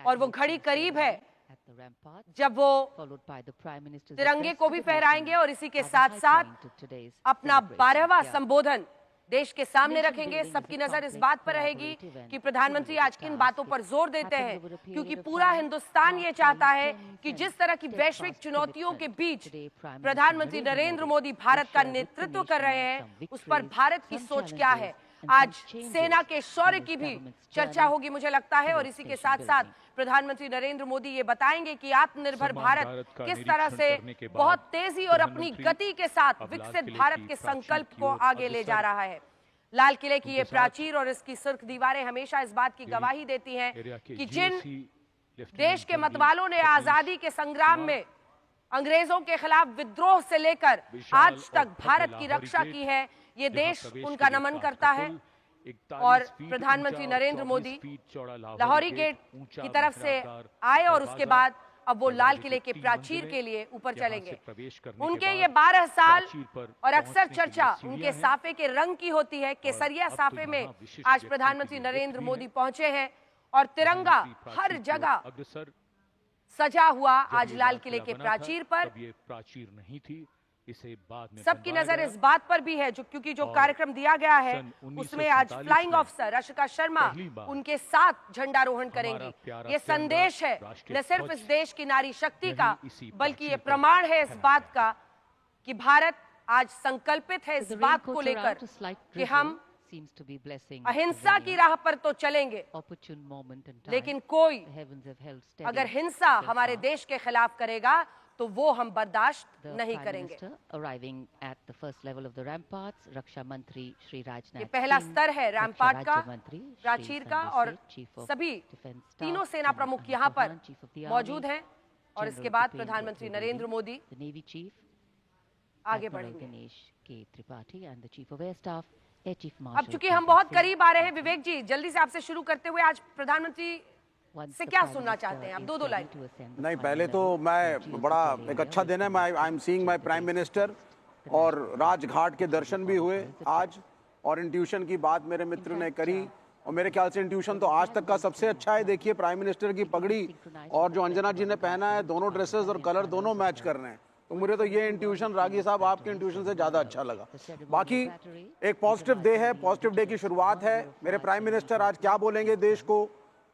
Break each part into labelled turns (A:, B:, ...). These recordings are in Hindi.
A: और वो घड़ी करीब है जब वो तिरंगे को भी फहराएंगे और इसी के साथ साथ अपना 12वां संबोधन देश के सामने रखेंगे। सबकी नजर इस बात पर रहेगी कि प्रधानमंत्री आज किन बातों पर जोर देते हैं, क्योंकि पूरा हिंदुस्तान ये चाहता है कि जिस तरह की वैश्विक चुनौतियों के बीच प्रधानमंत्री नरेंद्र मोदी भारत का नेतृत्व कर रहे हैं, उस पर भारत की सोच क्या है। आज सेना के शौर्य की भी चर्चा होगी मुझे लगता है, और इसी के साथ साथ प्रधानमंत्री नरेंद्र मोदी ये बताएंगे कि आत्मनिर्भर भारत किस तरह से बहुत तेजी और अपनी गति के साथ विकसित भारत के संकल्प को आगे ले जा रहा है। लाल किले की ये प्राचीर और इसकी सुर्ख दीवारें हमेशा इस बात की गवाही देती हैं कि जिन देश के मतवालों ने आजादी के संग्राम में अंग्रेजों के खिलाफ विद्रोह से लेकर आज तक भारत की रक्षा की है, ये देश उनका नमन करता है। और प्रधानमंत्री नरेंद्र मोदी लाहौरी गेट की तरफ से आए और उसके बाद अब वो लाल किले के प्राचीर के लिए ऊपर चलेंगे। उनके ये 12 साल और अक्सर चर्चा उनके साफे के रंग की होती है। केसरिया साफे में आज प्रधानमंत्री नरेंद्र मोदी पहुंचे हैं और तिरंगा हर जगह सजा हुआ आज लाल किले के प्राचीर पर। सबकी नजर इस बात पर भी है जो क्योंकि जो कार्यक्रम दिया गया है उसमें आज फ्लाइंग ऑफिसर अशिका शर्मा उनके साथ झंडारोहण करेंगी। ये संदेश है न सिर्फ इस देश की नारी शक्ति का, बल्कि ये प्रमाण है इस बात का कि भारत आज संकल्पित है इस बात को लेकर कि हम अहिंसा की राह पर तो चलेंगे, लेकिन कोई अगर हिंसा हमारे देश के खिलाफ करेगा तो वो हम बर्दाश्त नहीं करेंगे।
B: रक्षा मंत्री श्री राजनाथ,
A: ये पहला स्तर है रैम्पार्ट का, प्राचीर का, और सभी तीनों सेना प्रमुख यहाँ पर मौजूद हैं। और इसके बाद प्रधानमंत्री नरेंद्र मोदी
B: नेवी चीफ
A: आगे बढ़ेंगे।
B: गणेश के Tripathi and the chief of air staff.
A: अब चूंकि हम बहुत करीब आ रहे हैं, विवेक जी जल्दी से आपसे शुरू करते हुए आज प्रधानमंत्री से क्या सुनना चाहते हैं आप? दो लाइन।
C: नहीं, पहले तो मैं बड़ा एक अच्छा दिन है। I am seeing my prime minister और राजघाट के दर्शन भी हुए आज, और इंट्यूशन की बात मेरे मित्र ने करी और मेरे ख्याल से इंट्यूशन तो आज तक का सबसे अच्छा है। देखिए प्राइम मिनिस्टर की पगड़ी और जो अंजना जी ने पहना है, दोनों ड्रेसेस और कलर दोनों मैच कर रहे हैं, तो मुझे तो ये इंट्यूशन रागी साहब आपके इंट्यूशन से ज़्यादा अच्छा लगा। बाकी एक पॉजिटिव डे है, पॉजिटिव डे की शुरुआत है। मेरे प्राइम मिनिस्टर आज क्या बोलेंगे देश को,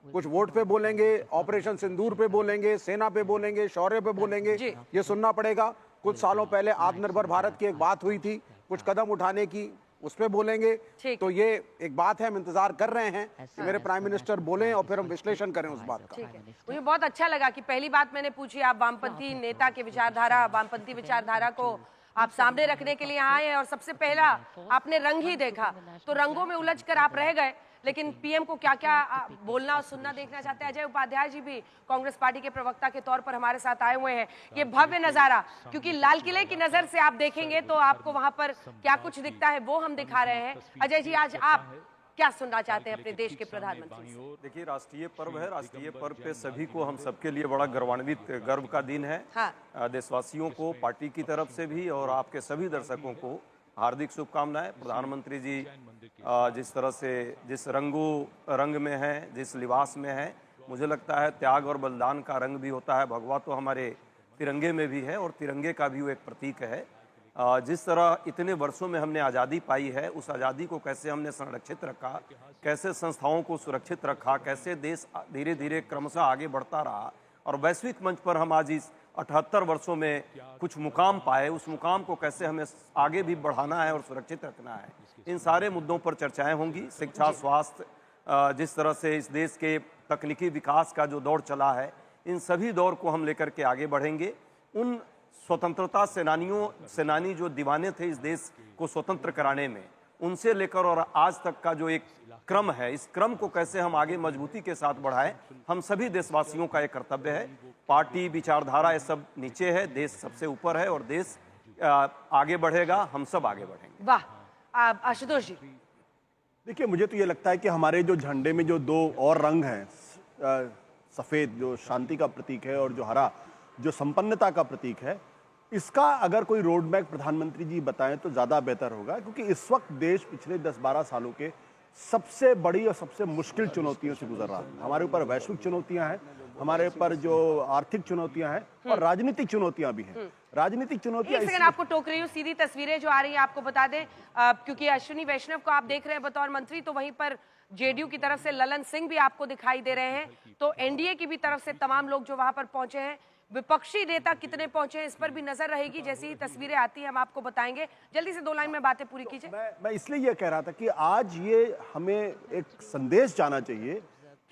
C: कुछ वोट पे बोलेंगे, ऑपरेशन सिंदूर पे बोलेंगे, सेना पे बोलेंगे, शौर्य पे बोलेंगे, ये सुनना पड़ेगा। कुछ सालों पहले आत्मनिर्भर भारत की एक बात हुई थी, कुछ कदम उठाने की, उस पे बोलेंगे। तो ये एक बात है, हम इंतजार कर रहे हैं कि मेरे प्राइम मिनिस्टर बोलें और फिर हम विश्लेषण करें उस बात का।
A: मुझे बहुत अच्छा लगा कि पहली बात मैंने पूछी, आप वामपंथी नेता के विचारधारा, वामपंथी विचारधारा को आप सामने रखने के लिए आए हैं और सबसे पहला आपने रंग ही देखा, तो रंगों में उलझ कर आप रह गए। लेकिन पीएम को क्या क्या बोलना और सुनना देखना चाहते हैं। अजय उपाध्याय जी भी कांग्रेस पार्टी के प्रवक्ता के तौर पर हमारे साथ आए हुए हैं। ये भव्य नजारा, क्योंकि लाल किले की नजर से आप देखेंगे तो आपको वहां पर क्या कुछ दिखता है वो हम दिखा रहे हैं। अजय जी, आज आप क्या सुनना चाहते हैं अपने देश के प्रधानमंत्री से?
D: देखिए, राष्ट्रीय पर्व है, राष्ट्रीय पर्व पे सभी को, हम सबके लिए बड़ा गौरवान्वित गर्व का दिन है।
A: हाँ।
D: देशवासियों को, पार्टी की तरफ से भी और आपके सभी दर्शकों को हार्दिक शुभकामनाएं। प्रधानमंत्री जी जिस तरह से जिस रंग में है, जिस लिबास में है, मुझे लगता है त्याग और बलिदान का रंग भी होता है। भगवा तो हमारे तिरंगे में भी है और तिरंगे का भी वो एक प्रतीक है। जिस तरह इतने वर्षों में हमने आज़ादी पाई है, उस आज़ादी को कैसे हमने संरक्षित रखा, कैसे संस्थाओं को सुरक्षित रखा, कैसे देश धीरे धीरे क्रमशः आगे बढ़ता रहा और वैश्विक मंच पर हम आज इस 78 वर्षों में कुछ मुकाम पाए, उस मुकाम को कैसे हमें आगे भी बढ़ाना है और सुरक्षित रखना है, इन सारे मुद्दों पर चर्चाएं होंगी। शिक्षा, स्वास्थ्य, जिस तरह से इस देश के तकनीकी विकास का जो दौर चला है, इन सभी दौर को हम लेकर के आगे बढ़ेंगे। उन स्वतंत्रता सेनानी जो दीवाने थे इस देश को स्वतंत्र कराने में, उनसे लेकर और आज तक का जो एक क्रम है, इस क्रम को कैसे हम आगे मजबूती के साथ बढ़ाएं, हम सभी देशवासियों का एक कर्तव्य है। पार्टी, विचारधारा, ये सब नीचे है, देश सबसे ऊपर है और देश आगे बढ़ेगा, हम सब आगे बढ़ेंगे।
A: वाह, आशुतोष जी।
E: देखिए, मुझे तो ये लगता है कि हमारे जो झंडे में जो दो और रंग हैं, सफ़ेद जो शांति का प्रतीक है और जो हरा जो संपन्नता का प्रतीक है, इसका अगर कोई रोड मैप प्रधानमंत्री जी बताएं तो ज़्यादा बेहतर होगा। क्योंकि इस वक्त देश पिछले 10-12 सालों के सबसे बड़ी और सबसे मुश्किल चुनौतियों से गुजर रहा है। हमारे ऊपर वैश्विक चुनौतियां हैं, हमारे ऊपर जो आर्थिक चुनौतियां हैं और राजनीतिक चुनौतियां भी हैं। राजनीतिक चुनौतियां,
A: एक सेकंड आपको टोक रही हूँ, सीधी तस्वीरें जो आ रही हैं आपको बता दें, क्योंकि अश्विनी वैष्णव को आप देख रहे हैं बतौर मंत्री, तो वहीं पर जेडीयू की तरफ से ललन सिंह भी आपको दिखाई दे रहे हैं, तो एनडीए की भी तरफ से तमाम लोग जो वहां पर पहुंचे हैं। विपक्षी नेता कितने पहुंचे हैं इस पर भी नजर रहेगी, जैसी ही तस्वीरें आती हैं हम आपको बताएंगे। जल्दी से 2 लाइन में बातें पूरी कीजिए।
E: मैं इसलिए ये कह रहा था कि आज ये हमें एक संदेश जाना चाहिए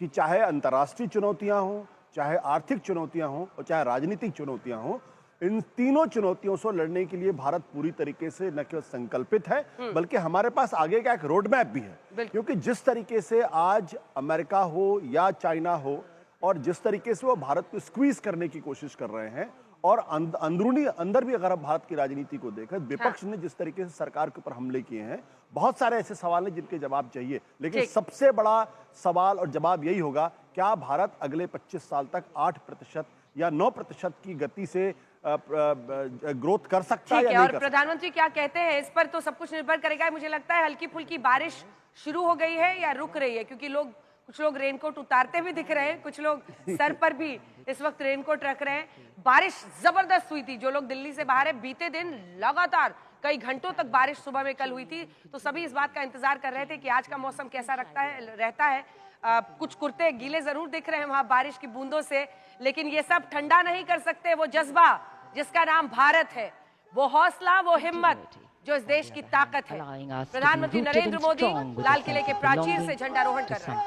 E: कि चाहे अंतर्राष्ट्रीय चुनौतियां हों, चाहे आर्थिक चुनौतियां हों और चाहे राजनीतिक चुनौतियां हों, इन तीनों चुनौतियों से लड़ने के लिए भारत पूरी तरीके से न केवल संकल्पित है बल्कि हमारे पास आगे का एक रोड मैप भी है। क्योंकि जिस तरीके से आज अमेरिका हो या चाइना हो और जिस तरीके से वो भारत को स्क्वीज करने की कोशिश कर रहे हैं और अंदर भी अगर आप भारत की राजनीति को देखें, विपक्ष ने जिस तरीके से सरकार के ऊपर हमले किए हैं, बहुत सारे ऐसे सवाल हैं जिनके जवाब चाहिए। लेकिन सबसे बड़ा सवाल और जवाब यही होगा, क्या भारत अगले 25 साल तक 8% या 9% की गति से ग्रोथ कर सकता है या नहीं
A: और
E: कर सकता?
A: प्रधानमंत्री क्या कहते हैं इस पर तो सब कुछ निर्भर करेगा। मुझे लगता है हल्की फुल्की बारिश शुरू हो गई है या रुक रही है, क्योंकि कुछ लोग रेनकोट उतारते हुए दिख रहे हैं, कुछ लोग सर पर भी इस वक्त रेनकोट रख रहे हैं। बारिश जबरदस्त हुई थी, जो लोग दिल्ली से बाहर है बीते दिन लगातार कई घंटों तक बारिश सुबह में कल हुई थी, तो सभी इस बात का इंतजार कर रहे थे कि आज का मौसम कैसा रहता है। कुछ कुर्ते गीले जरूर दिख रहे हैं वहां बारिश की बूंदों से, लेकिन ये सब ठंडा नहीं कर सकते वो जज्बा जिसका नाम भारत है, वो हौसला, वो हिम्मत जो इस देश की ताकत है। प्रधानमंत्री नरेंद्र मोदी लाल किले के प्राचीर से झंडारोहण कर रहे हैं।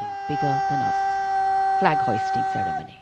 B: Flag hoisting ceremony.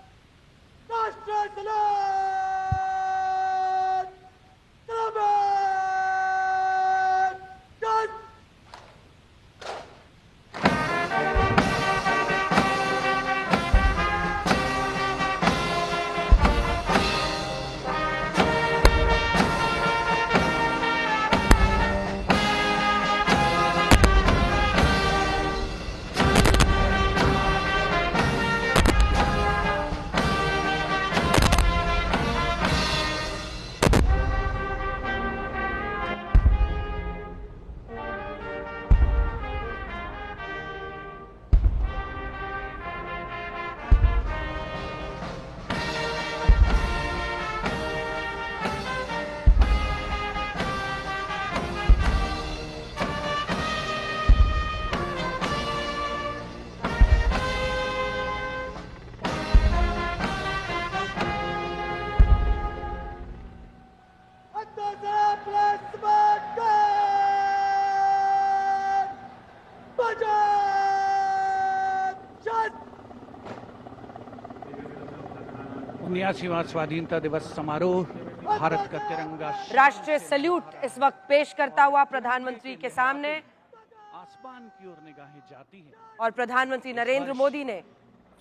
F: स्वाधीनता दिवस समारोह, भारत का तिरंगा
A: राष्ट्रीय सल्यूट इस वक्त पेश करता हुआ प्रधानमंत्री के सामने
F: आसमान की ओर निगाहें जाती हैं
A: और प्रधानमंत्री नरेंद्र मोदी ने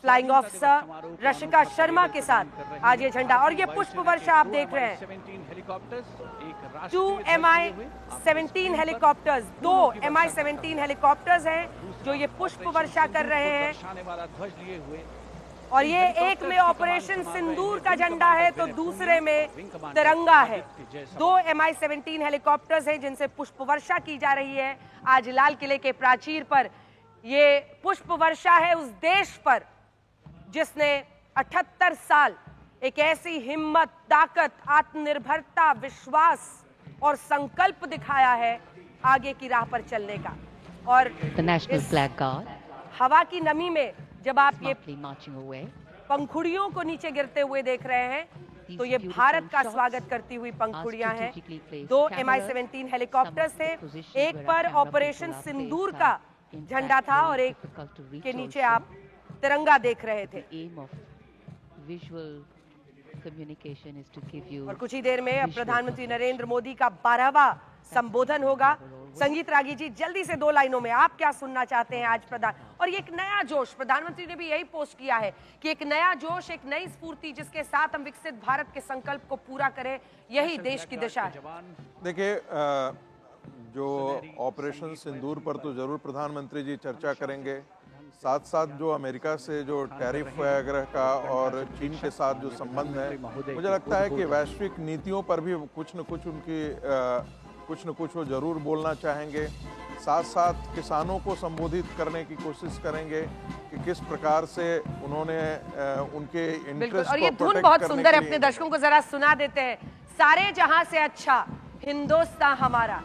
A: फ्लाइंग ऑफिसर रशिका शर्मा के साथ आज ये झंडा और ये पुष्प वर्षा आप देख रहे हैं। 2 Mi-17 हेलीकॉप्टर्स, 2 Mi-17 हेलीकॉप्टर्स हैं जो ये पुष्प वर्षा कर रहे हैं। और ये एक में ऑपरेशन सिंदूर का झंडा है तो दूसरे में तिरंगा है। 2 Mi-17 हेलीकॉप्टर्स हैं जिनसे पुष्प वर्षा की जा रही है आज लाल किले के प्राचीर पर। ये पुष्प वर्षा है उस देश पर जिसने 78 साल एक ऐसी हिम्मत, ताकत, आत्मनिर्भरता, विश्वास और संकल्प दिखाया है आगे की राह पर चलने का। और
B: नेशनल फ्लैग गार्ड
A: हवा की नमी में जब आप ये पंखुड़ियों को नीचे गिरते हुए देख रहे हैं तो ये भारत का स्वागत करती हुई पंखुड़ियां हैं। 2 Mi-17 हेलीकॉप्टर्स थे, एक पर ऑपरेशन सिंदूर का झंडा था और एक के नीचे आप तिरंगा देख रहे थे। और कुछ ही देर में प्रधानमंत्री नरेंद्र मोदी का 12वां संबोधन होगा। संगीत रागी जी, जल्दी से 2 लाइनों में आप क्या सुनना चाहते हैं आज और ये एक नया जोश, प्रधानमंत्री ने भी यही पोस्ट किया है कि एक नया जोश, एक नई स्फूर्ति जिसके साथ हम विकसित भारत के संकल्प को पूरा करें, यही देश की दिशा है।
G: देखिए, जो ऑपरेशन सिंदूर पर तो जरूर प्रधानमंत्री जी चर्चा करेंगे, साथ साथ जो अमेरिका से जो टैरिफ वगैरह का और चीन के साथ जो संबंध है, मुझे लगता है कि वैश्विक नीतियों पर भी कुछ न कुछ उनकी कुछ न कुछ वो जरूर बोलना चाहेंगे। साथ साथ किसानों को संबोधित करने की कोशिश करेंगे कि किस प्रकार से उन्होंने उनके
A: बिल्कुल।
G: इंटरेस्ट
A: और ये
G: को
A: धुन
G: प्रोटेक्ट
A: बहुत
G: करने
A: सुंदर है,
G: के
A: अपने
G: लिए।
A: दर्शकों को जरा सुना देते हैं। सारे जहां से अच्छा हिंदुस्तान हमारा।